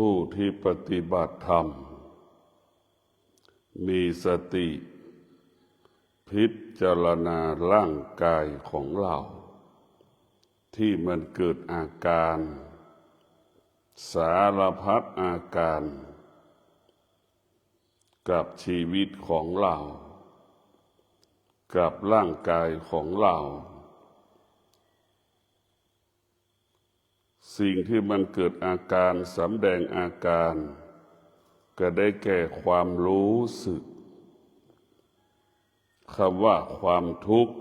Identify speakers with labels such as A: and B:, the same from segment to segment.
A: ผู้ที่ปฏิบัติธรรมมีสติพิจารณาร่างกายของเราที่มันเกิดอาการสารพัดอาการกับชีวิตของเรากับร่างกายของเราสิ่งที่มันเกิดอาการสำแดงอาการก็ได้แก่ความรู้สึกคำว่าความทุกข์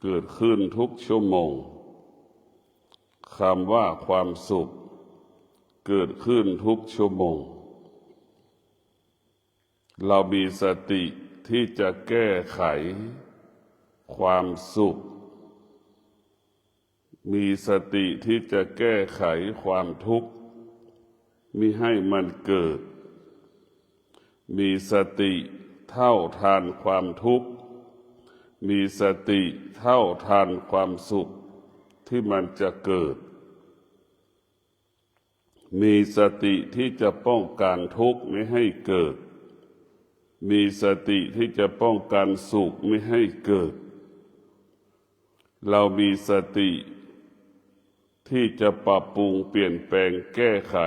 A: เกิดขึ้นทุกชั่วโมงคำว่าความสุขเกิดขึ้นทุกชั่วโมงเรามีสติที่จะแก้ไขความสุขมีสติที่จะแก้ไขความทุกข์มิให้มันเกิดมีสติเท่าทานความทุกข์มีสติเท่าทานความสุขที่มันจะเกิดมีสติที่จะป้องกันทุกข์ไม่ให้เกิดมีสติที่จะป้องกันสุขไม่ให้เกิดเรามีสติที่จะปรับปรุงเปลี่ยนแปลงแก้ไข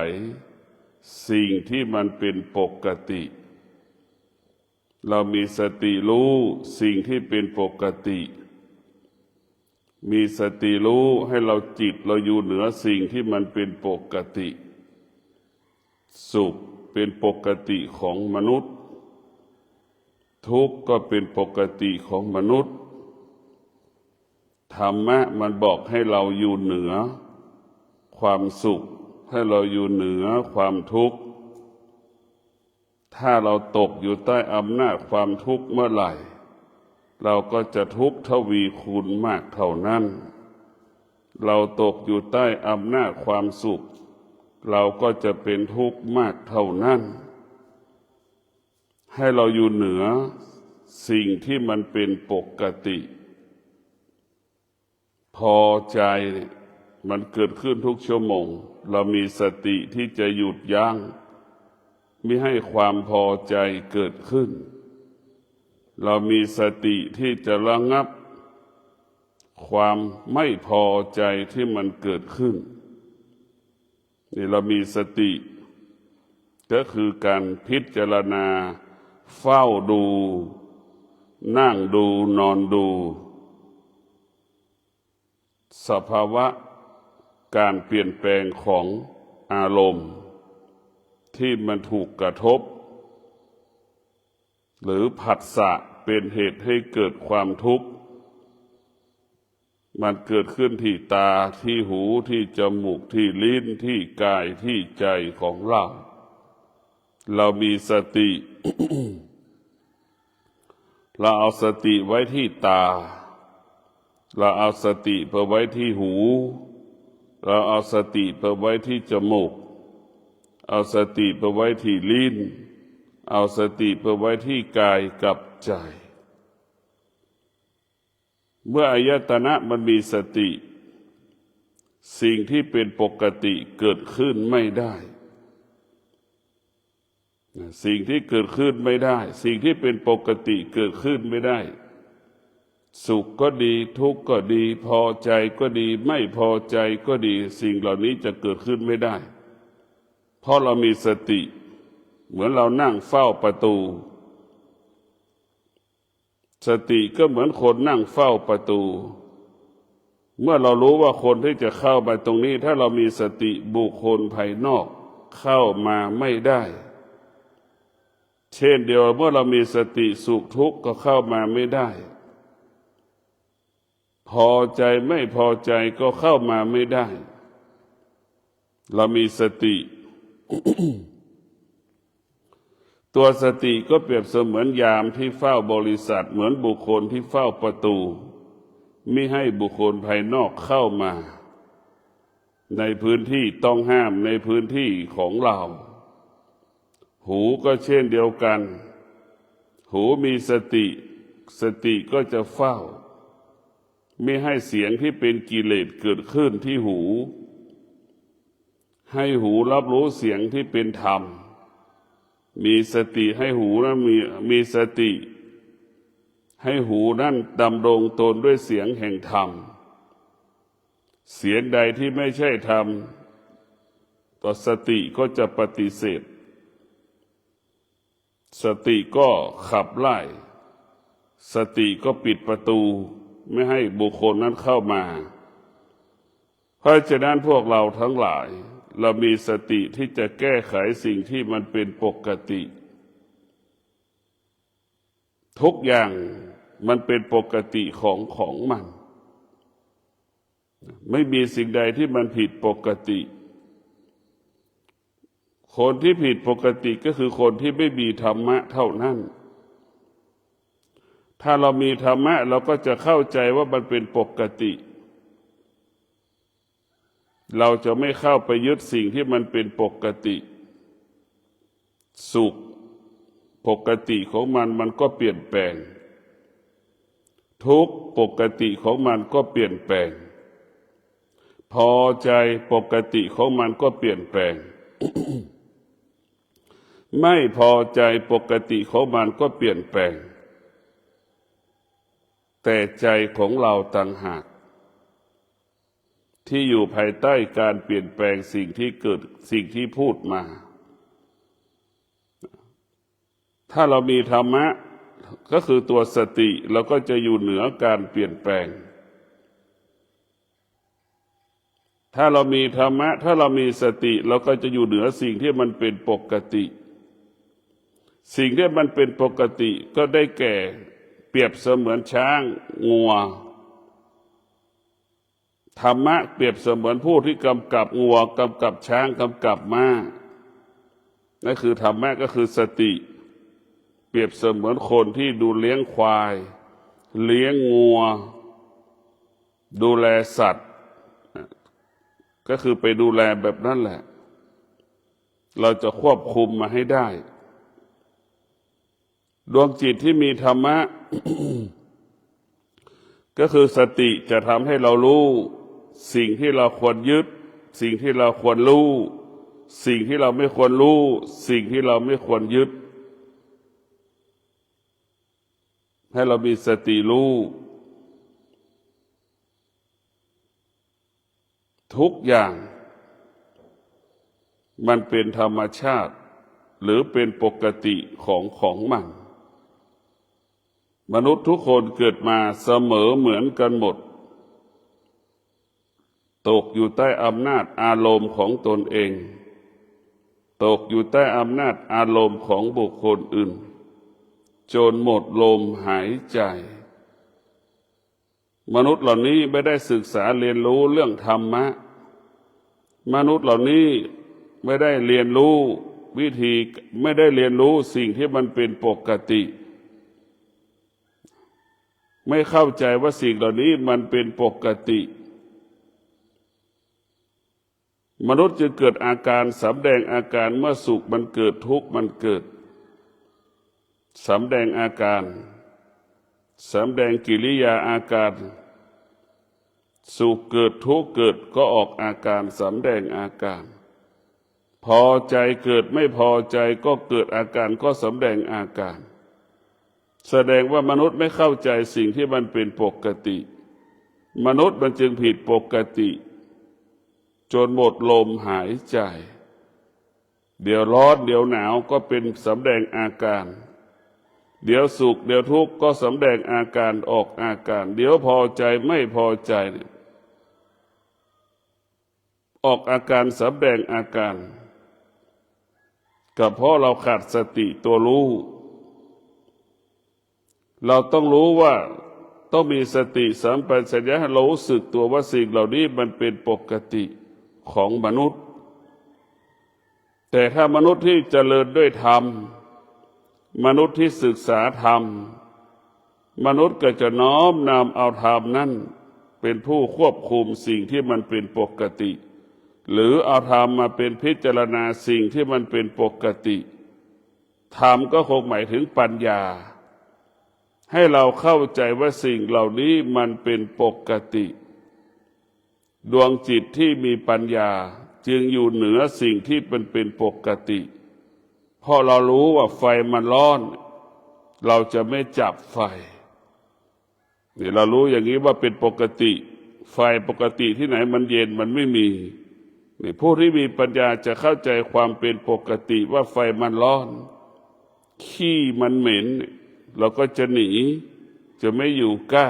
A: สิ่งที่มันเป็นปกติเรามีสติรู้สิ่งที่เป็นปกติมีสติรู้ให้เราจิตเราอยู่เหนือสิ่งที่มันเป็นปกติสุขเป็นปกติของมนุษย์ทุกข์ก็เป็นปกติของมนุษย์ธรรมะมันบอกให้เราอยู่เหนือความสุขให้เราอยู่เหนือความทุกข์ถ้าเราตกอยู่ใต้อำนาจความทุกข์เมื่อไหร่เราก็จะทุกข์ทวีคูณมากเท่านั้นเราตกอยู่ใต้อำนาจความสุขเราก็จะเป็นทุกข์มากเท่านั้นให้เราอยู่เหนือสิ่งที่มันเป็นปกติพอใจมันเกิดขึ้นทุกชั่วโมงเรามีสติที่จะหยุดยั้งมิให้ความพอใจเกิดขึ้นเรามีสติที่จะระงับความไม่พอใจที่มันเกิดขึ้นนี่เรามีสติก็คือการพิจารณาเฝ้าดูนั่งดูนอนดูสภาวะการเปลี่ยนแปลงของอารมณ์ที่มันถูกกระทบหรือผัสสะเป็นเหตุให้เกิดความทุกข์มันเกิดขึ้นที่ตาที่หูที่จมูกที่ลิ้นที่กายที่ใจของเรามีสติ เราเอาสติไว้ที่ตาเราเอาสติไปไว้ที่หูเราเอาสติไปไว้ที่จมูกเอาสติไปไว้ที่ลิ้นเอาสติไปไว้ที่กายกับใจเมื่ออายตนะมันมีสติสิ่งที่เป็นปกติเกิดขึ้นไม่ได้สิ่งที่เกิดขึ้นไม่ได้สิ่งที่เป็นปกติเกิดขึ้นไม่ได้สุขก็ดีทุกข์ก็ดีพอใจก็ดีไม่พอใจก็ดีสิ่งเหล่านี้จะเกิดขึ้นไม่ได้เพราะเรามีสติเหมือนเรานั่งเฝ้าประตูสติก็เหมือนคนนั่งเฝ้าประตูเมื่อเรารู้ว่าคนที่จะเข้ามาตรงนี้ถ้าเรามีสติบุคคลภายนอกเข้ามาไม่ได้เช่นเดียวเมื่อเรามีสติสุขทุกข์ก็เข้ามาไม่ได้พอใจไม่พอใจก็เข้ามาไม่ได้เรามีสติ ตัวสติก็เปรียบเสมือนยามที่เฝ้าบริษัทเหมือนบุคคลที่เฝ้าประตูมิให้บุคคลภายนอกเข้ามาในพื้นที่ต้องห้ามในพื้นที่ของเราหูก็เช่นเดียวกันหูมีสติสติก็จะเฝ้าไม่ให้เสียงที่เป็นกิเลสเกิดขึ้นที่หู ให้หูรับรู้เสียงที่เป็นธรรมมีสติให้หูนั้นมีสติให้หูนั้นดำรงตนด้วยเสียงแห่งธรรมเสียงใดที่ไม่ใช่ธรรมต่อสติก็จะปฏิเสธสติก็ขับไล่สติก็ปิดประตูไม่ให้บุคคลนั้นเข้ามาเพราะฉะนั้นพวกเราทั้งหลายเรามีสติที่จะแก้ไขสิ่งที่มันเป็นปกติทุกอย่างมันเป็นปกติของมันไม่มีสิ่งใดที่มันผิดปกติคนที่ผิดปกติก็คือคนที่ไม่มีธรรมะเท่านั้นถ้าเรามีธรรมะเราก็จะเข้าใจว่ามันเป็นปกติเราจะไม่เข้าไปยึดสิ่งที่มันเป็นปกติสุขปกติของมันก็เปลี่ยนแปลงทุกข์ปกติของมันก็เปลี่ยนแปลงพอใจปกติของมันก็เปลี่ยนแปลง ไม่พอใจปกติของมันก็เปลี่ยนแปลงแต่ใจของเราต่างหากที่อยู่ภายใต้การเปลี่ยนแปลงสิ่งที่เกิดสิ่งที่พูดมาถ้าเรามีธรรมะก็คือตัวสติเราก็จะอยู่เหนือการเปลี่ยนแปลงถ้าเรามีธรรมะถ้าเรามีสติเราก็จะอยู่เหนือสิ่งที่มันเป็นปกติสิ่งที่มันเป็นปกติก็ได้แก่เปรียบเสมือนช้างงัวธรรมะเปรียบเสมือนผู้ที่กำกับงัวกำกับช้างกำกับม้านั่นคือธรรมะก็คือสติเปรียบเสมือนคนที่ดูเลี้ยงควายเลี้ยงงัวดูแลสัตว์ก็คือไปดูแลแบบนั้นแหละเราจะควบคุมมาให้ได้ดวงจิตที่มีธรรมะ ก็คือสติจะทำให้เรารู้สิ่งที่เราควรยึดสิ่งที่เราควรรู้สิ่งที่เราไม่ควรรู้สิ่งที่เราไม่ควรยึดให้เรามีสติรู้ทุกอย่างมันเป็นธรรมชาติหรือเป็นปกติของมันมนุษย์ทุกคนเกิดมาเสมอเหมือนกันหมดตกอยู่ใต้อำนาจอารมณ์ของตนเองตกอยู่ใต้อำนาจอารมณ์ของบุคคลอื่นจนหมดลมหายใจมนุษย์เหล่านี้ไม่ได้ศึกษาเรียนรู้เรื่องธรรมะมนุษย์เหล่านี้ไม่ได้เรียนรู้วิธีไม่ได้เรียนรู้สิ่งที่มันเป็นปกติไม่เข้าใจว่าสิ่งเหล่านี้มันเป็นปกติมนุษย์จึงเกิดอาการสำแดงอาการเมื่อสุขมันเกิดทุกข์มันเกิดสำแดงอาการสำแดงกิริยาอาการสุขเกิดทุกข์เกิดก็ออกอาการสำแดงอาการพอใจเกิดไม่พอใจก็เกิดอาการก็สำแดงอาการแสดงว่ามนุษย์ไม่เข้าใจสิ่งที่มันเป็นปกติมนุษย์มันจึงผิดปกติจนหมดลมหายใจเดี๋ยวร้อนเดี๋ยวหนาวก็เป็นสำแดงอาการเดี๋ยวสุขเดี๋ยวทุกข์ก็สำแดงอาการออกอาการเดี๋ยวพอใจไม่พอใจออกอาการสำแดงอาการก็เพราะเราขาดสติตัวรู้เราต้องรู้ว่าต้องมีสติสัมปชัญญะให้เรารู้สึกตัวว่าสิ่งเหล่านี้มันเป็นปกติของมนุษย์แต่ถ้ามนุษย์ที่เจริญด้วยธรรมมนุษย์ที่ศึกษาธรรมมนุษย์ก็จะน้อมนำเอาธรรมนั้นเป็นผู้ควบคุมสิ่งที่มันเป็นปกติหรือเอาธรรมมาเป็นพิจารณาสิ่งที่มันเป็นปกติธรรมก็คงหมายถึงปัญญาให้เราเข้าใจว่าสิ่งเหล่านี้มันเป็นปกติดวงจิตที่มีปัญญา จึงอยู่เหนือสิ่งที่เป็นปกติเพราะเรารู้ว่าไฟมันร้อนเราจะไม่จับไฟนี่เรารู้อย่างนี้ว่าเป็นปกติไฟปกติที่ไหนมันเย็นมันไม่มีนี่ผู้ที่มีปัญญาจะเข้าใจความเป็นปกติว่าไฟมันร้อนขี้มันเหม็นเราก็จะหนีจะไม่อยู่ใกล้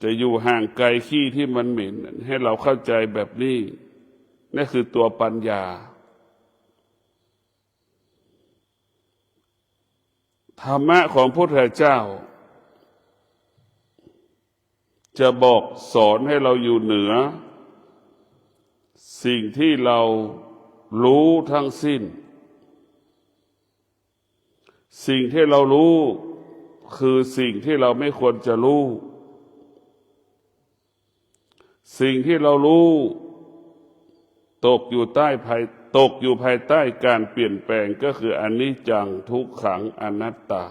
A: จะอยู่ห่างไกลขี้ที่มันเหม็นให้เราเข้าใจแบบนี้นั่นคือตัวปัญญาธรรมะของพระพุทธเจ้าจะบอกสอนให้เราอยู่เหนือสิ่งที่เรารู้ทั้งสิ้นสิ่งที่เรารู้คือสิ่งที่เราไม่ควรจะรู้สิ่งที่เรารู้ตกอยู่ภายใต้การเปลี่ยนแปลงก็คืออนิจจังทุกขังอนัตตา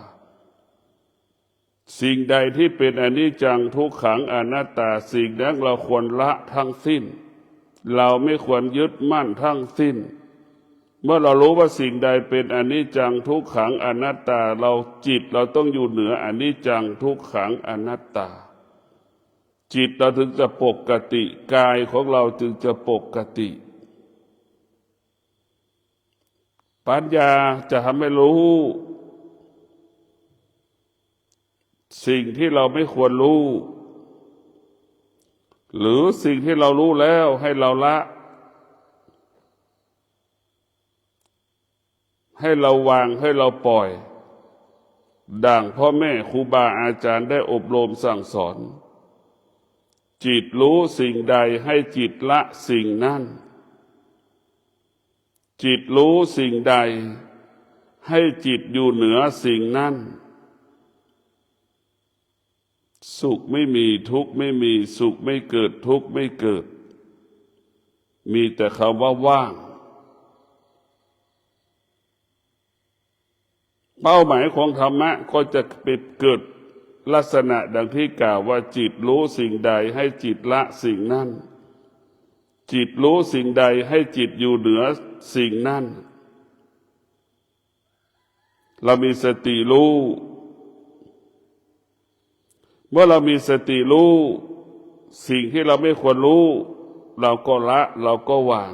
A: สิ่งใดที่เป็นอนิจจังทุกขังอนัตตาสิ่งนั้นเราควรละทั้งสิ้นเราไม่ควรยึดมั่นทั้งสิ้นเมื่อเรารู้ว่าสิ่งใดเป็นอนิจจังทุกขังอนัตตาจิตเราต้องอยู่เหนืออนิจจังทุกขังอนัตตาจิตเราถึงจะปกติกายของเราจึงจะปกติปัญญาจะทำให้รู้สิ่งที่เราไม่ควรรู้หรือสิ่งที่เรารู้แล้วให้เราละให้เราวางให้เราปล่อยดังพ่อแม่ครูบาอาจารย์ได้อบรมสั่งสอนจิตรู้สิ่งใดให้จิตละสิ่งนั้นจิตรู้สิ่งใดให้จิตอยู่เหนือสิ่งนั้นสุขไม่มีทุกข์ไม่มีสุขไม่เกิดทุกข์ไม่เกิดมีแต่คำว่าว่างเป้าหมายของธรรมะก็จะเกิดลักษณะดังที่กล่าวว่าจิตรู้สิ่งใดให้จิตละสิ่งนั้นจิตรู้สิ่งใดให้จิตอยู่เหนือสิ่งนั้นเรามีสติรู้เมื่อเรามีสติรู้สิ่งที่เราไม่ควรรู้เราก็ละเราก็วาง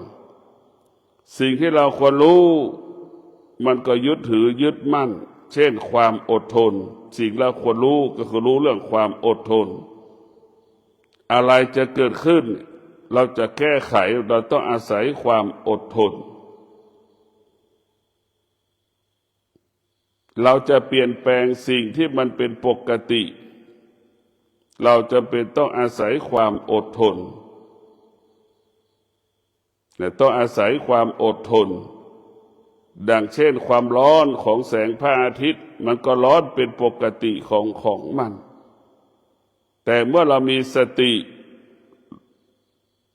A: สิ่งที่เราควรรู้มันก็ยึดถือยึดมั่นเช่นความอดทนสิ่งเราควรรู้ก็คือรู้เรื่องความอดทนอะไรจะเกิดขึ้นเราจะแก้ไขเราต้องอาศัยความอดทนเราจะเปลี่ยนแปลงสิ่งที่มันเป็นปกติเราจะเป็นต้องอาศัยความอดทนแต่ต้องอาศัยความอดทนดังเช่นความร้อนของแสงพระอาทิตย์มันก็ร้อนเป็นปกติของมันแต่เมื่อเรามีสติ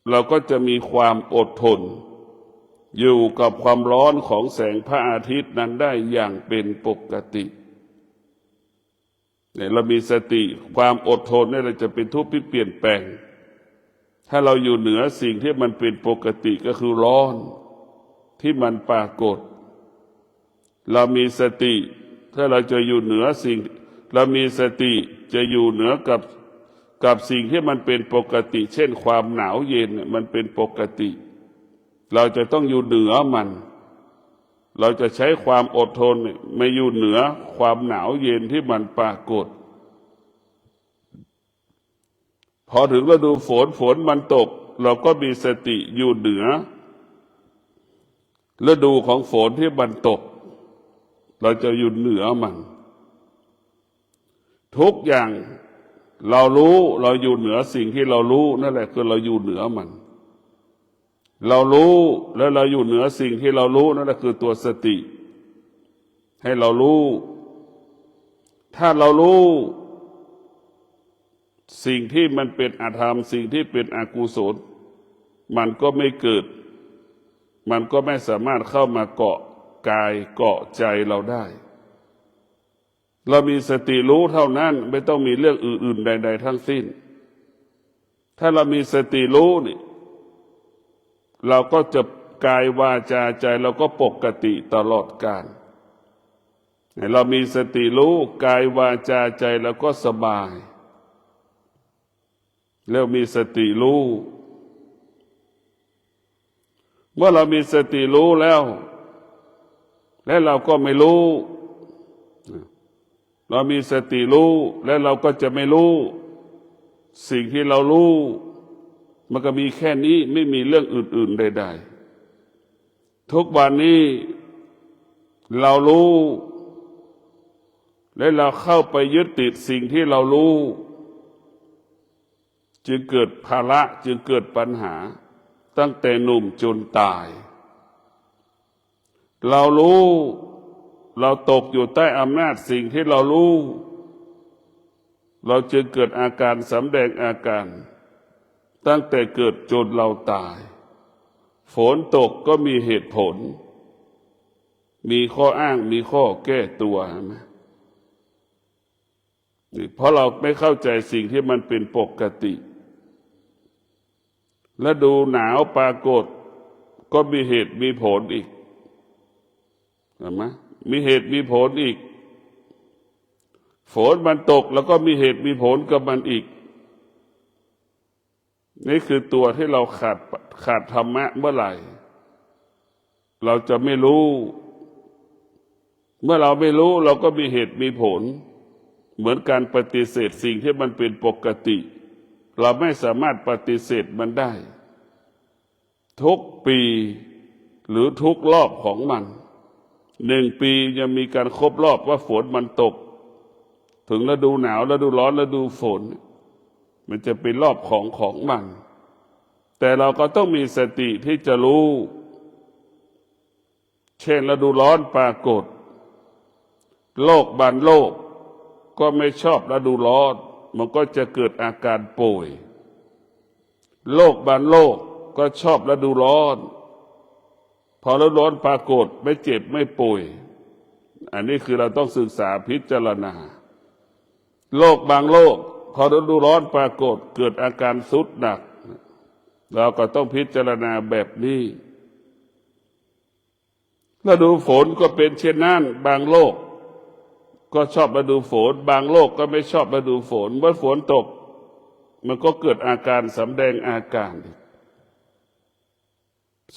A: เราก็จะมีความอดทนอยู่กับความร้อนของแสงพระอาทิตย์นั้นได้อย่างเป็นปกติเนี่ยเรามีสติความอดทนนี่เราจะเป็นทุกข์ที่เปลี่ยนแปลงถ้าเราอยู่เหนือสิ่งที่มันเป็นปกติก็คือร้อนที่มันปรากฏเรามีสติถ้าเราจะอยู่เหนือสิ่งเรามีสติจะอยู่เหนือกับสิ่งที่มันเป็นปกติเช่นความหนาวเย็นมันเป็นปกติเราจะต้องอยู่เหนือมันเราจะใช้ความอดทนไม่อยู่เหนือความหนาวเย็นที่มันปรากฏพอถึงฤดูฝนมันตกเราก็มีสติอยู่เหนือฤดูของฝนที่มันตกเราจะอยู่เหนือมันทุกอย่างเรารู้เราอยู่เหนือสิ่งที่เรารู้นั่นแหละคือเราอยู่เหนือมันเรารู้แล้วเราอยู่เหนือสิ่งที่เรารู้นั่นแหละคือตัวสติให้เรารู้ถ้าเรารู้สิ่งที่มันเป็นอธรรมสิ่งที่เป็นอกุศลมันก็ไม่เกิดมันก็ไม่สามารถเข้ามาเกาะกายเกาะใจเราได้เรามีสติรู้เท่านั้นไม่ต้องมีเรื่องอื่นๆใดๆทั้งสิ้นถ้าเรามีสติรู้นี่ เราก็จะกายวาจาใจเราก็ปกติตลอดกาลเรามีสติรู้กายวาจาใจเราก็สบายแล้วมีสติรู้เมื่อเรามีสติรู้แล้วและเราก็ไม่รู้เรามีสติรู้และเราก็จะไม่รู้สิ่งที่เรารู้มันก็มีแค่นี้ไม่มีเรื่องอื่นๆใดๆทุกวันนี้เรารู้และเราเข้าไปยึดติดสิ่งที่เรารู้จึงเกิดภาระจึงเกิดปัญหาตั้งแต่หนุ่มจนตายเรารู้เราตกอยู่ใต้อำนาจสิ่งที่เรารู้เราจึงเกิดอาการสำแดงอาการตั้งแต่เกิดจนเราตายฝนตกก็มีเหตุผลมีข้ออ้างมีข้อแก้ตัวไหมนี่เพราะเราไม่เข้าใจสิ่งที่มันเป็นปกติและดูหนาวปรากฏก็มีเหตุมีผลอีกเห็นไหมมีเหตุมีผลอีกฝนมันตกแล้วก็มีเหตุมีผลกับมันอีกนี่คือตัวที่เราขาดธรรมะเมื่อไหร่เราจะไม่รู้เมื่อเราไม่รู้เราก็มีเหตุมีผลเหมือนการปฏิเสธสิ่งที่มันเป็นปกติเราไม่สามารถปฏิเสธมันได้ทุกปีหรือทุกรอบของมัน1 ปีจะมีการครบรอบว่าฝนมันตกถึงฤดูหนาวฤดูร้อนฤดูฝนมันจะเป็นรอบของมันแต่เราก็ต้องมีสติที่จะรู้เช่นฤดูร้อนปรากฏโลกบางโลกก็ไม่ชอบฤดูร้อนมันก็จะเกิดอาการป่วยโลกบางโลกก็ชอบฤดูร้อนพอฤดูร้อนปรากฏไม่เจ็บไม่ป่วยอันนี้คือเราต้องศึกษาพิจารณาโลกบางโลกพอฤดูร้อนปรากฏเกิดอาการทรุดหนักเราก็ต้องพิจารณาแบบนี้ฤดูฝนก็เป็นเช่นนั้นบางโลกก็ชอบฤดูฝนบางโลกก็ไม่ชอบฤดูฝนเมื่อฝนตกมันก็เกิดอาการสำแดงอาการ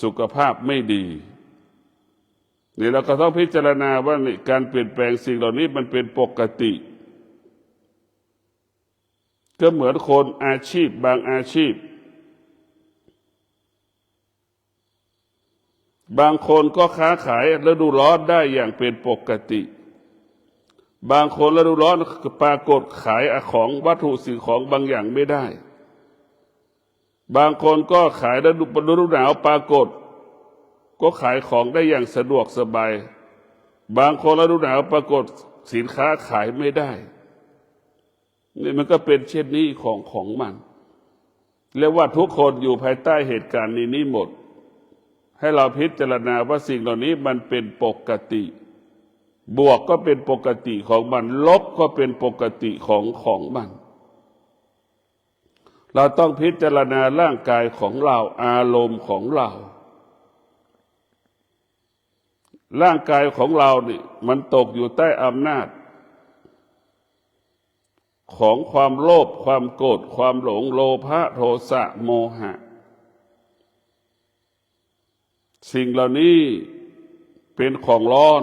A: สุขภาพไม่ดีนี่เราก็ต้องพิจารณาว่าการเปลี่ยนแปลงสิ่งเหล่านี้มันเป็นปกติก็เหมือนคนอาชีพบางอาชีพบางคนก็ค้าขายฤดูร้อนได้อย่างเป็นปกติบางคนฤดูร้อนปรากฏขายของวัตถุสิ่งของบางอย่างไม่ได้บางคนก็ขายฤดูหนาวปรากฏก็ขายของได้อย่างสะดวกสบายบางคนฤดูหนาวปรากฏสินค้าขายไม่ได้นี่มันก็เป็นเช่นนี้ของมันเรียกว่าทุกคนอยู่ภายใต้เหตุการณ์นี้หมดให้เราพิจารณาว่าสิ่งเหล่านี้มันเป็นปกติบวกก็เป็นปกติของมันลบก็เป็นปกติของมันเราต้องพิจารณาร่างกายของเราอารมณ์ของเราร่างกายของเรานี่มันตกอยู่ใต้อำนาจของความโลภความโกรธความหลงโลภะโทสะโมหะสิ่งเหล่านี้เป็นของร้อน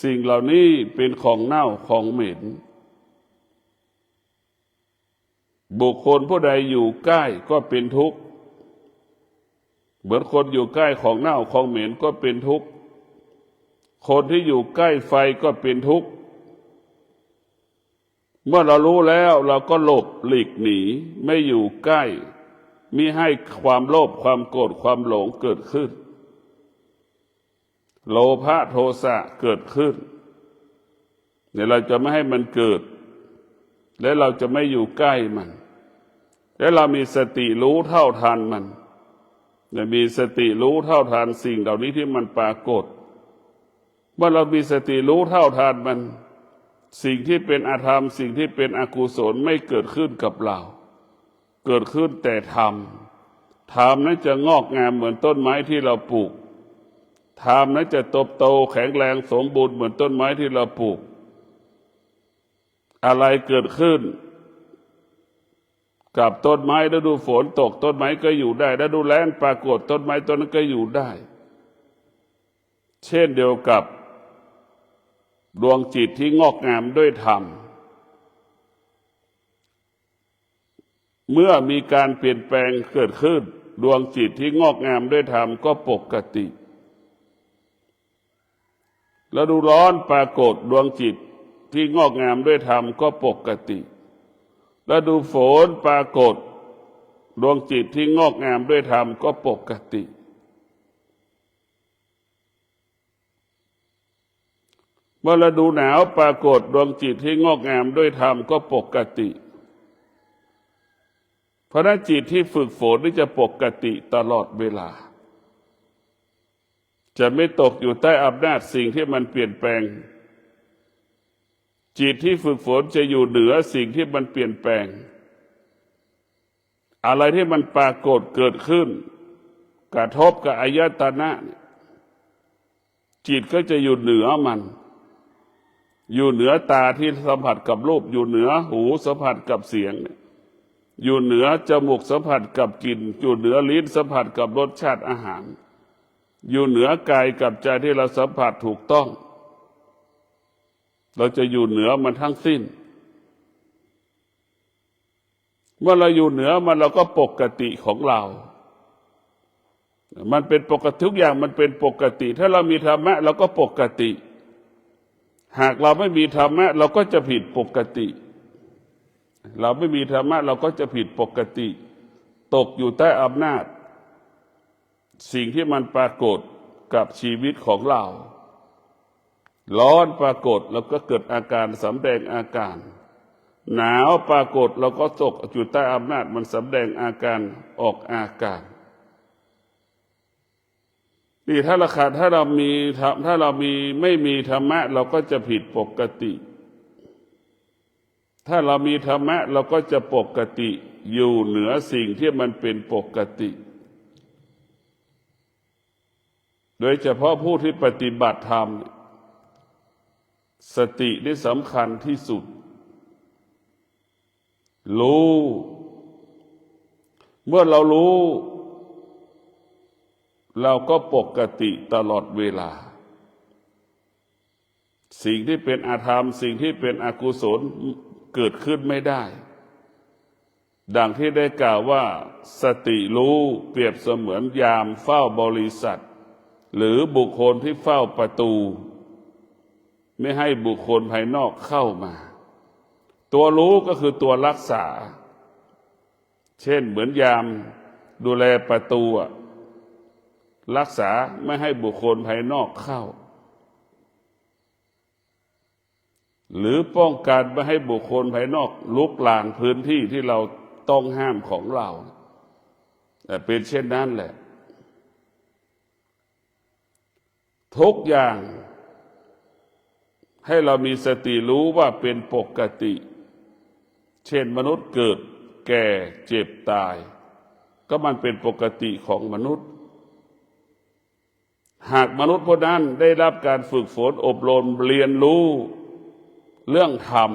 A: สิ่งเหล่านี้เป็นของเน่าของเหม็นบุคคลผู้ใดอยู่ใกล้ก็เป็นทุกข์เหมือนคนอยู่ใกล้ของเน่าของเหม็นก็เป็นทุกข์คนที่อยู่ใกล้ไฟก็เป็นทุกข์เมื่อเรารู้แล้วเราก็หลบหลีกหนีไม่อยู่ใกล้มิให้ความโลภความโกรธความหลงเกิดขึ้นโลภะโทสะเกิดขึ้นเนี่ยเราจะไม่ให้มันเกิดและเราจะไม่อยู่ใกล้มันและเรามีสติรู้เท่าทันมันมีสติรู้เท่าทันสิ่งเหล่านี้ที่มันปรากฏเมื่อเรามีสติรู้เท่าทันมันสิ่งที่เป็นอธรรมสิ่งที่เป็นอกุศลไม่เกิดขึ้นกับเราเกิดขึ้นแต่ธรรม ธรรมนั้นจะงอกงามเหมือนต้นไม้ที่เราปลูกธรรมนั้นจะโตแข็งแรงสมบูรณ์เหมือนต้นไม้ที่เราปลูกอะไรเกิดขึ้นกับต้นไม้ฤดูฝนตกต้นไม้ก็อยู่ได้ฤดูแล้งปรากฏต้นไม้ต้นนั้นก็อยู่ได้เช่นเดียวกับดวงจิตที่งอกงามด้วยธรรมเมื่อมีการเปลี่ยนแปลงเกิดขึ้นดวงจิตที่งอกงามด้วยธรรมก็ปกติฤดูร้อนปรากฏดวงจิตที่งอกงามด้วยธรรมก็ปกติฤดูฝนปรากฏดวงจิตที่งอกงามด้วยธรรมก็ปกติเมื่อฤดูหนาวปรากฏดวงจิตที่งอกงามด้วยธรรมก็ปกติเพราะนั้นจิตที่ฝึกฝนนี่จะปกติตลอดเวลาจะไม่ตกอยู่ใต้อำนาจสิ่งที่มันเปลี่ยนแปลงจิตที่ฝึกฝนจะอยู่เหนือสิ่งที่มันเปลี่ยนแปลงอะไรที่มันปรากฏเกิดขึ้นกระทบกับอายตนะจิตก็จะอยู่เหนือมันอยู่เหนือตาที่สัมผัสกับรูปอยู่เหนือหูสัมผัสกับเสียงอยู่เหนือจมูกสัมผัสกับกลิ่นอยู่เหนือลิ้นสัมผัสกับรสชาติอาหารอยู่เหนือกายกับใจที่เราสัมผัสถูกต้องเราจะอยู่เหนือมันทั้งสิ้นเมื่อเราอยู่เหนือมันเราก็ปกติของเรามันเป็นปกติทุกอย่างมันเป็นปกติถ้าเรามีธรรมะเราก็ปกติหากเราไม่มีธรรมะเราก็จะผิดปกติเราไม่มีธรรมะเราก็จะผิดปกติตกอยู่ใต้อำนาจสิ่งที่มันปรากฏกับชีวิตของเราร้อนปรากฏเราก็เกิดอาการสำแดงอาการหนาวปรากฏเราก็ตกอยู่ใต้อำนาจมันสำแดงอาการออกอาการนี่ถ้าเราไม่มีธรรมะเราก็จะผิดปกติถ้าเรามีธรรมะเราก็จะปกติอยู่เหนือสิ่งที่มันเป็นปกติโดยเฉพาะผู้ที่ปฏิบัติธรรมสตินี่สำคัญที่สุดรู้เมื่อเรารู้เราก็ปกติตลอดเวลาสิ่งที่เป็นอธรรมสิ่งที่เป็นอกุศลเกิดขึ้นไม่ได้ดังที่ได้กล่าวว่าสติรู้เปรียบเสมือนยามเฝ้าบริษัทหรือบุคคลที่เฝ้าประตูไม่ให้บุคคลภายนอกเข้ามาตัวรู้ก็คือตัวรักษาเช่นเหมือนยามดูแลประตูรักษาไม่ให้บุคคลภายนอกเข้าหรือป้องกันไม่ให้บุคคลภายนอกลุกลานพื้นที่ที่เราต้องห้ามของเราแต่เป็นเช่นนั้นแหละทุกอย่างให้เรามีสติรู้ว่าเป็นปกติเช่นมนุษย์เกิดแก่เจ็บตายก็มันเป็นปกติของมนุษย์หากมนุษย์ผู้นั้นได้รับการฝึกฝนอบรมเรียนรู้เรื่องธรรม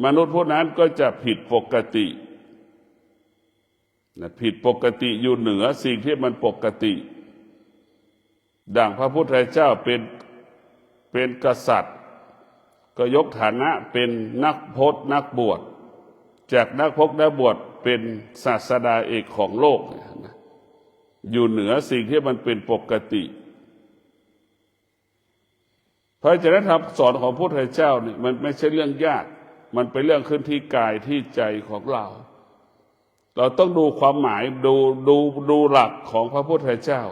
A: มนุษย์ผู้นั้นก็จะผิดปกติผิดปกติอยู่เหนือสิ่งที่มันปกติดังพระพุทธเจ้าเป็นกษัตริย์ก็ยกฐานะเป็นนักพจน์นักบวชจากนักพจน์นักบวชเป็นศาสดาเอกของโลกอยู่เหนือสิ่งที่มันเป็นปกติเพราะฉะนั้นคำสอนของพระพุทธเจ้าเนี่ยมันไม่ใช่เรื่องยากมันเป็นเรื่องขึ้นที่กายที่ใจของเราต้องดูความหมายดูหลักของพระพุทธเจ้า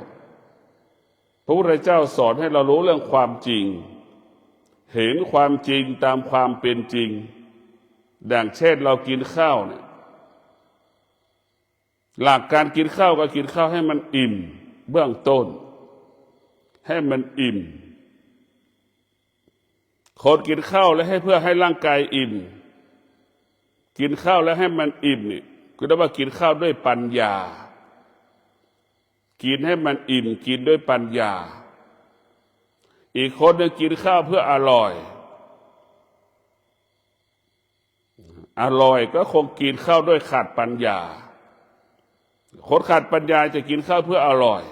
A: พระพุทธเจ้าสอนให้เรารู้เรื่องความจริงเห็นความจริงตามความเป็นจริงดังเช่นเรากินข้าวเนี่ยหลักการกินข้าวก็กินข้าวให้มันอิ่มเบื้องต้นให้มันอิ่มคนกินข้าวแล้วให้เพื่อให้ร่างกายอิ่มกินข้าวแล้วให้มันอิ่มนี่ ก็เรียกว่ากินข้าวด้วยปัญญากินให้มันอิ่มกินด้วยปัญญาอีกคนหนึ่งกินข้าวเพื่ออร่อยก็คงกินข้าวด้วยขาดปัญญาคนขาดปัญญาจะกินข้าวเพื่ออร่อย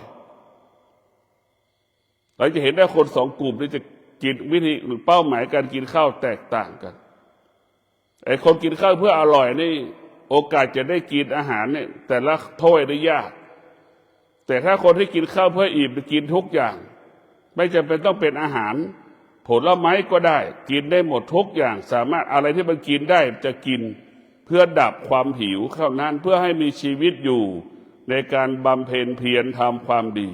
A: เราจะเห็นได้คนสองกลุ่มที่จะกินวิธีเป้าหมายการกินข้าวแตกต่างกันไอ้คนกินข้าวเพื่ออร่อยนี่โอกาสจะได้กินอาหารเนี่ยแต่ละถ้วยได้ยากแต่ถ้าคนที่กินข้าวเพื่ออิ่มกินทุกอย่างไม่จำเป็นต้องเป็นอาหารผลไม้ก็ได้กินได้หมดทุกอย่างสามารถอะไรที่มันกินได้จะกินเพื่อดับความหิวเท่านั้นเพื่อให้มีชีวิตอยู่ในการบำเพ็ญเพียรทำความดี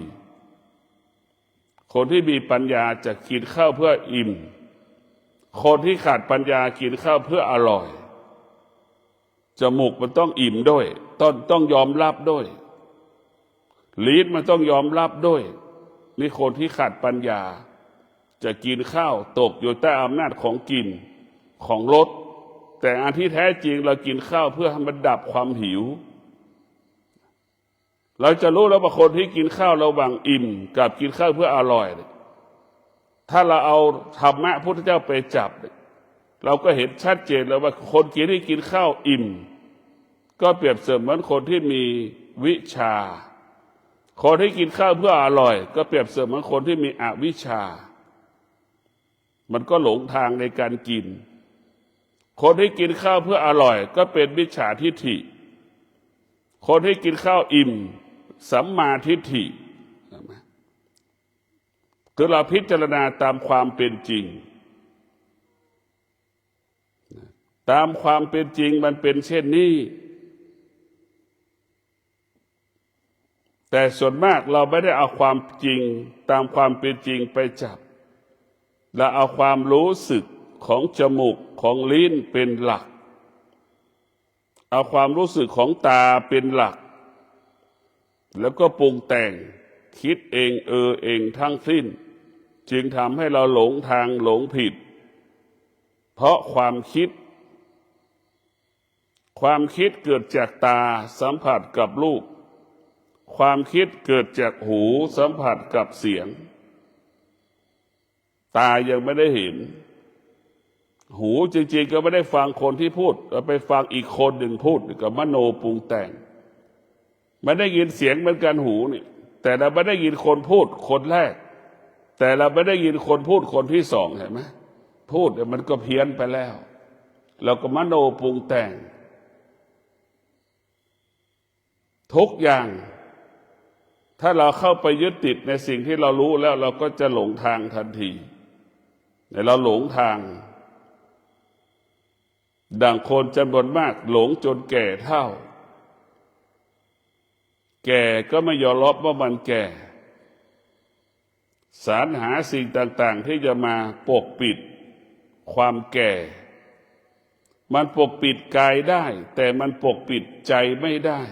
A: คนที่มีปัญญาจะกินข้าวเพื่ออิ่มคนที่ขาดปัญญากินข้าวเพื่ออร่อยจมูกมันต้องอิ่มด้วยต้องยอมรับด้วยลิ้นมันต้องยอมรับด้วยนี่คนที่ขาดปัญญาจะกินข้าวตกอยู่ใต้อำนาจของกินของรสแต่อันที่แท้จริงเรากินข้าวเพื่อให้มันดับความหิวเราจะรู้แล้วว่าคนที่กินข้าวระหว่างอิ่มกับกินข้าวเพื่ออร่อยถ้าเราเอาธรรมะพุทธเจ้าไปจับเราก็เห็นชัดเจนแล้วว่าคนที่กินข้าวอิ่มก็เปรียบเสมือนคนที่มีวิชาคนที่กินข้าวเพื่ออร่อยก็เปรียบเสมือนคนที่มีอวิชชามันก็หลงทางในการกินคนที่กินข้าวเพื่ออร่อยก็เป็นมิจฉาทิฏฐิคนที่กินข้าวอิ่มสัมมาทิฏฐิคือเราพิจารณาตามความเป็นจริงตามความเป็นจริงมันเป็นเช่นนี้แต่ส่วนมากเราไม่ได้เอาความจริงตามความเป็นจริงไปจับและเอาความรู้สึกของจมูกของลิ้นเป็นหลักเอาความรู้สึกของตาเป็นหลักแล้วก็ปรุงแต่งคิดเองเองทั้งสิ้นจึงทำให้เราหลงทางหลงผิดเพราะความคิดเกิดจากตาสัมผัสกับรูปความคิดเกิดจากหูสัมผัสกับเสียงตายังไม่ได้เห็นหูจริงๆก็ไม่ได้ฟังคนที่พูดเราไปฟังอีกคนหนึ่งพูดกับมโนปรุงแต่งไม่ได้ยินเสียงเหมือนกันหูนี่แต่เราไม่ได้ยินคนพูดคนแรกแต่เราไม่ได้ยินคนพูดคนที่สองเห็นไหมพูดมันก็เพี้ยนไปแล้วเราก็มโนปรุงแต่งทุกอย่างถ้าเราเข้าไปยึดติดในสิ่งที่เรารู้แล้วเราก็จะหลงทางทันทีแต่เราหลงทางดังคนจำนวนมากหลงจนแก่เฒ่าแก่ก็ไม่ยอมรับว่ามันแก่สรรหาสิ่งต่างๆที่จะมาปกปิดความแก่มันปกปิดกายได้แต่มันปกปิดใจไม่ได้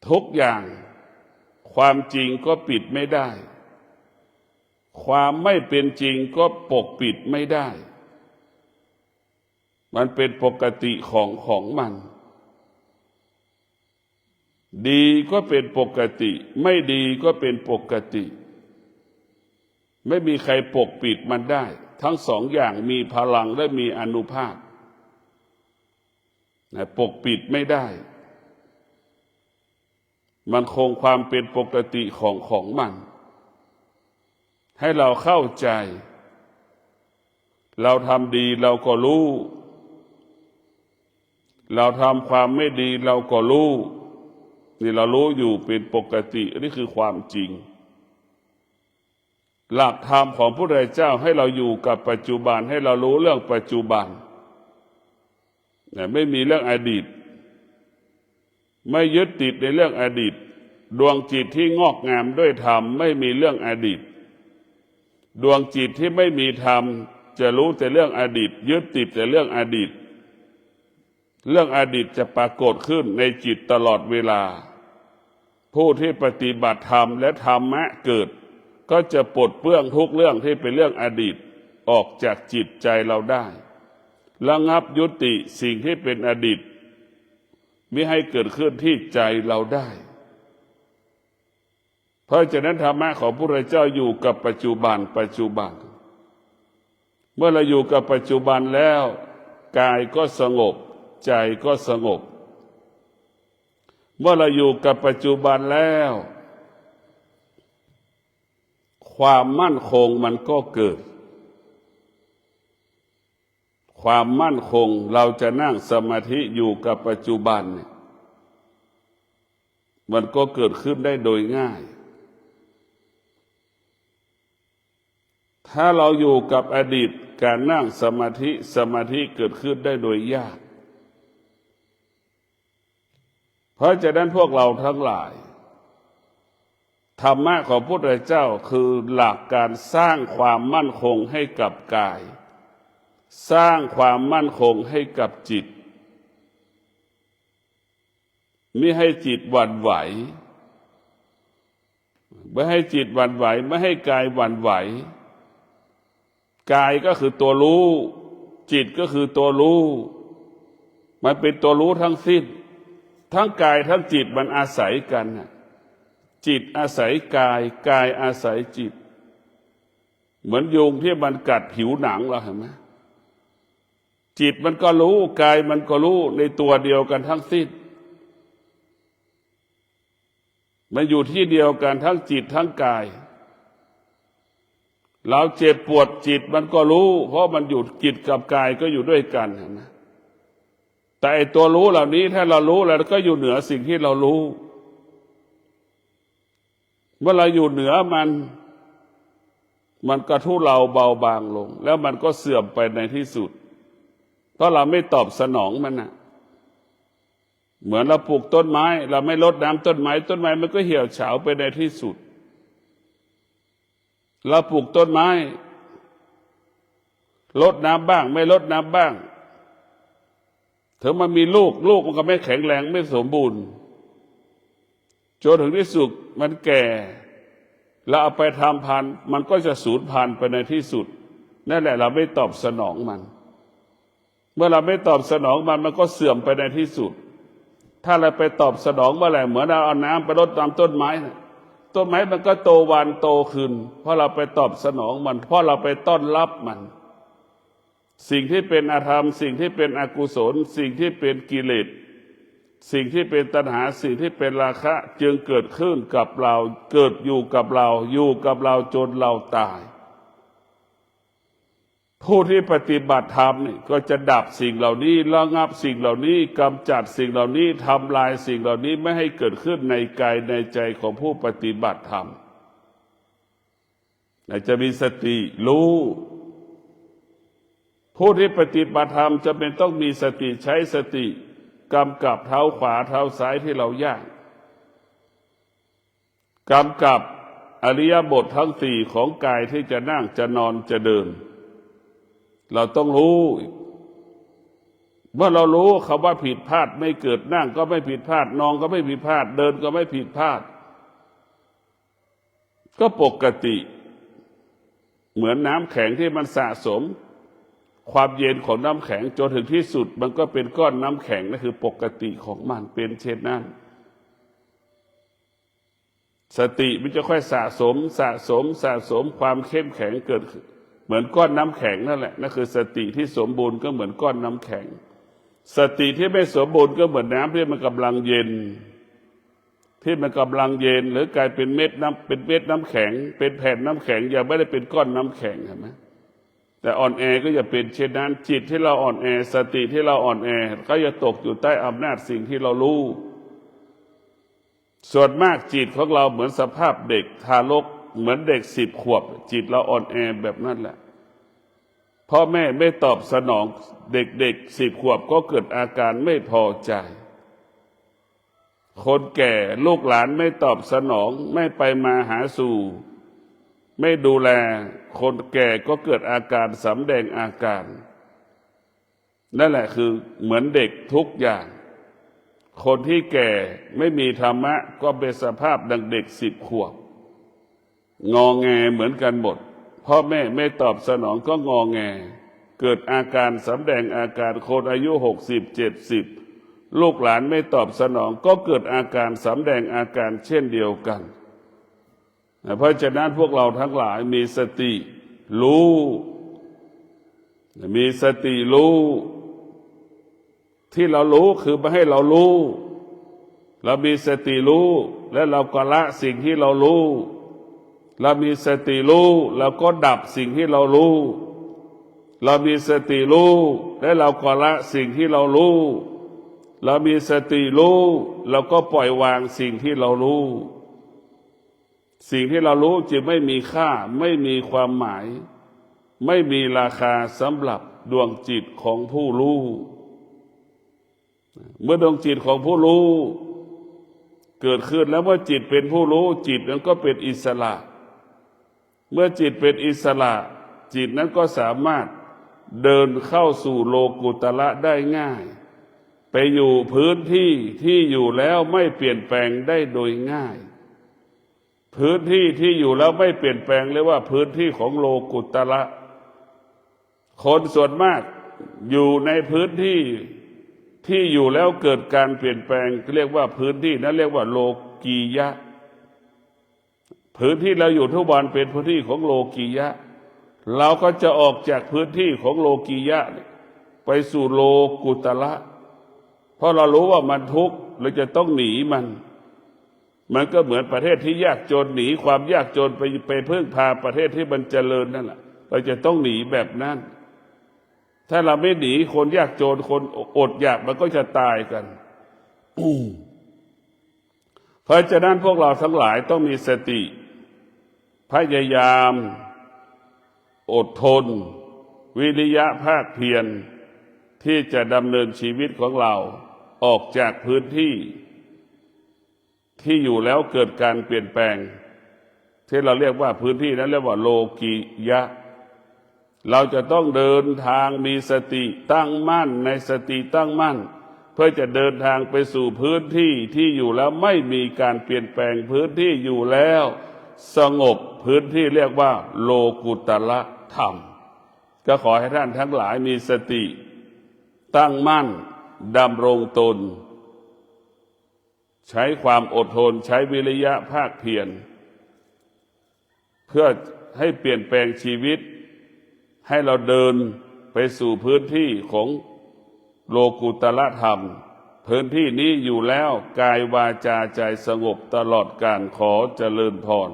A: ทุกอย่างความจริงก็ปิดไม่ได้ความไม่เป็นจริงก็ปกปิดไม่ได้มันเป็นปกติของมันดีก็เป็นปกติไม่ดีก็เป็นปกติไม่มีใครปกปิดมันได้ทั้งสองอย่างมีพลังและมีอานุภาพปกปิดไม่ได้มันคงความเป็นปกติของมันให้เราเข้าใจเราทำดีเราก็รู้เราทำความไม่ดีเราก็รู้นี่เรารู้อยู่เป็นปกตินี่คือความจริงหลักธรรมของพระพุทธเจ้าให้เราอยู่กับปัจจุบันให้เรารู้เรื่องปัจจุบันไม่มีเรื่องอดีตไม่ยึดติดในเรื่องอดีตดวงจิตที่งอกงามด้วยธรรมไม่มีเรื่องอดีตดวงจิตที่ไม่มีธรรมจะรู้แต่เรื่องอดีตยึดติดแต่เรื่องอดีตเรื่องอดีตจะปรากฏขึ้นในจิตตลอดเวลาผู้ที่ปฏิบัติธรรมและธรรมะเกิดก็จะปลดเปลื้องทุกเรื่องที่เป็นเรื่องอดีตออกจากจิตใจเราได้ ระงับยุติสิ่งที่เป็นอดีตไม่ให้เกิดขึ้นที่ใจเราได้เพราะฉะนั้นธรรมะของพระพุทธเจ้าอยู่กับปัจจุบันเมื่อเราอยู่กับปัจจุบันแล้วกายก็สงบใจก็สงบเมื่อเราอยู่กับปัจจุบันแล้วความมั่นคงมันก็เกิดความมั่นคงเราจะนั่งสมาธิอยู่กับปัจจุบันเนี่ยมันก็เกิดขึ้นได้โดยง่ายถ้าเราอยู่กับอดีตการนั่งสมาธิเกิดขึ้นได้โดยยากเพราะฉะนั้นพวกเราทั้งหลายธรรมะของพระพุทธเจ้าคือหลักการสร้างความมั่นคงให้กับกายสร้างความมั่นคงให้กับจิตมิให้จิตหวั่นไหวไม่ให้จิตหวั่นไหวไม่ให้กายหวั่นไหวกายก็คือตัวรู้จิตก็คือตัวรู้มันเป็นตัวรู้ทั้งสิ้นทั้งกายทั้งจิตมันอาศัยกันจิตอาศัยกายกายอาศัยจิตเหมือนยุงที่มันกัดผิวหนังเราเห็นไหมจิตมันก็รู้กายมันก็รู้ในตัวเดียวกันทั้งสิ้นมันอยู่ที่เดียวกันทั้งจิตทั้งกายเราเจ็บปวดจิตมันก็รู้เพราะมันอยู่จิตกับกายก็อยู่ด้วยกันเห็นไหมแต่ไอ้ตัวรู้เหล่านี้ถ้าเรารู้แล้วก็อยู่เหนือสิ่งที่เรารู้เมื่อเราอยู่เหนือมันก็ทุเลาเบาบางลงแล้วมันก็เสื่อมไปในที่สุดเพราะเราไม่ตอบสนองมันเหมือนเราปลูกต้นไม้เราไม่รดน้ำต้นไม้มันก็เหี่ยวเฉาไปในที่สุดเราปลูกต้นไม้รดน้ำบ้างไม่รดน้ำบ้างถึงมันมีลูกมันก็ไม่แข็งแรงไม่สมบูรณ์จนถึงที่สุดมันแก่แล้วเอาไปทำพันธุ์มันก็จะสูญพันธุ์ไปในที่สุดนั่นแหละเราไม่ตอบสนองมันเมื่อเราไม่ตอบสนองมันก็เสื่อมไปในที่สุดถ้าเราไปตอบสนองเมื่อไหร่เหมือนเราเอาน้ำไปรดตามต้นไม้ต้นไม้มันก็โตวันโตขึ้นเพราะเราไปตอบสนองมันเพราะเราไปต้อนรับมันสิ่งที่เป็นอธรรมสิ่งที่เป็นอกุศลสิ่งที่เป็นกิเลสสิ่งที่เป็นตัณหาสิ่งที่เป็นราคะจึงเกิดขึ้นกับเราเกิดอยู่กับเราจนเราตายผู้ที่ปฏิบัติธรรมนี่ก็จะดับสิ่งเหล่านี้ระงับสิ่งเหล่านี้กำจัดสิ่งเหล่านี้ทำลายสิ่งเหล่านี้ไม่ให้เกิดขึ้นในกายในใจของผู้ปฏิบัติธรรมจะมีสติรู้ผู้ที่ปฏิบัติธรรมจะเป็นต้องมีสติใช้สติกำกับเท้าขวาเท้าซ้ายที่เราย่างกำกับอริยบททั้งสี่ของกายที่จะนั่งจะนอนจะเดินเราต้องรู้เมื่อเรารู้คำว่าผิดพลาดไม่เกิดนั่งก็ไม่ผิดพลาดนอนก็ไม่ผิดพลาดเดินก็ไม่ผิดพลาดก็ปกติเหมือนน้ำแข็งที่มันสะสมความเย็นของน้ำแข็งจนถึงที่สุดมันก็เป็นก้อนน้ำแข็งนั่นคือปกติของมันเป็นเช่นนั้นสติมันจะค่อยสะสมความเข้มแข็งเกิดขึ้นเหมือนก้อนน้ำแข็งนั่นแหละนั่นคือสติที่สมบูรณ์ก็เหมือนก้อนน้ำแข็งสติที่ไม่สมบูรณ์ก็เหมือนน้ำที่มันกำลังเย็นหรือกลายเป็นเม็ดน้ำแข็งเป็นแผ่นน้ำแข็งยังไม่ได้เป็นก้อนน้ำแข็งเห็นไหมแต่อ่อนแอก็จะเป็นเช่นนั้นจิตที่เราอ่อนแอสติที่เราอ่อนแอก็จะตกอยู่ใต้อำนาจสิ่งที่เรารู้ส่วนมากจิตของเราเหมือนสภาพเด็กทารกเหมือนเด็ก10 ขวบจิตเราอ่อนแอแบบนั้นแหละพ่อแม่ไม่ตอบสนองเด็ก10 ขวบก็เกิดอาการไม่พอใจคนแก่ลูกหลานไม่ตอบสนองไม่ไปมาหาสู่ไม่ดูแลคนแก่ก็เกิดอาการสำแดงอาการนั่นแหละคือเหมือนเด็กทุกอย่างคนที่แก่ไม่มีธรรมะก็เป็นสภาพดังเด็ก10 ขวบงอแงเหมือนกันหมดพ่อแม่ไม่ตอบสนองก็งอแง เกิดอาการสำแดงอาการคนอายุ60 70ลูกหลานไม่ตอบสนองก็เกิดอาการสำแดงอาการเช่นเดียวกันเพราะฉะนั้นพวกเราทั้งหลายมีสติรู้มีสติรู้ที่เรารู้คือมาให้เรารู้เรามีสติรู้และเราก็ละสิ่งที่เรารู้เรามีสติรู้เราก็ดับสิ่งที่เรารู้เรามีสติรู้และเราก็ละสิ่งที่เรารู้เรามีสติรู้เราก็ปล่อยวางสิ่งที่เรารู้สิ่งที่เรารู้จึงไม่มีค่าไม่มีความหมายไม่มีราคาสำหรับดวงจิตของผู้รู้เมื่อดวงจิตของผู้รู้เกิดขึ้นแล้วเมื่อจิตเป็นผู้รู้จิตนั้นก็เป็นอิสระเมื่อจิตเป็นอิสระจิตนั้นก็สามารถเดินเข้าสู่โลกุตระได้ง่ายไปอยู่พื้นที่ที่อยู่แล้วไม่เปลี่ยนแปลงได้โดยง่ายพื้นที่ที่อยู่แล้วไม่เปลี่ยนแปลงเรียกว่าพื้นที่ของโลกุตระคนส่วนมากอยู่ในพื้นที่ที่อยู่แล้วเกิดการเปลี่ยนแปลงเรียกว่าพื้นที่นั้นเรียกว่าโลกียะพื้นที่เราอยู่ทุกวันเป็นพื้นที่ของโลกียะเราก็จะออกจากพื้นที่ของโลกียะไปสู่โลกุตระเพราะเรารู้ว่ามันทุกข์เราจะต้องหนีมันก็เหมือนประเทศที่ยากจนหนีความยากจนไปพึ่งพาประเทศที่มันเจริญนั่นแหละเราจะต้องหนีแบบนั้นถ้าเราไม่หนีคนยากจนคนอดอยากมันก็จะตายกันเพราะฉะนั้นพวกเราทั้งหลายต้องมีสติพยายามอดทนวิริยะภาคเพียรที่จะดำเนินชีวิตของเราออกจากพื้นที่ที่อยู่แล้วเกิดการเปลี่ยนแปลงที่เราเรียกว่าพื้นที่นั้นเรียกว่าโลกียะเราจะต้องเดินทางมีสติตั้งมั่นในสติตั้งมั่นเพื่อจะเดินทางไปสู่พื้นที่ที่อยู่แล้วไม่มีการเปลี่ยนแปลงพื้นที่อยู่แล้วสงบพื้นที่เรียกว่าโลกุตระธรรมก็ขอให้ท่านทั้งหลายมีสติตั้งมั่นดำรงตนใช้ความอดทนใช้วิริยะภาคเพียรเพื่อให้เปลี่ยนแปลงชีวิตให้เราเดินไปสู่พื้นที่ของโลกุตระธรรมพื้นที่นี้อยู่แล้วกายวาจาใจสงบตลอดกาลขอเจริญพร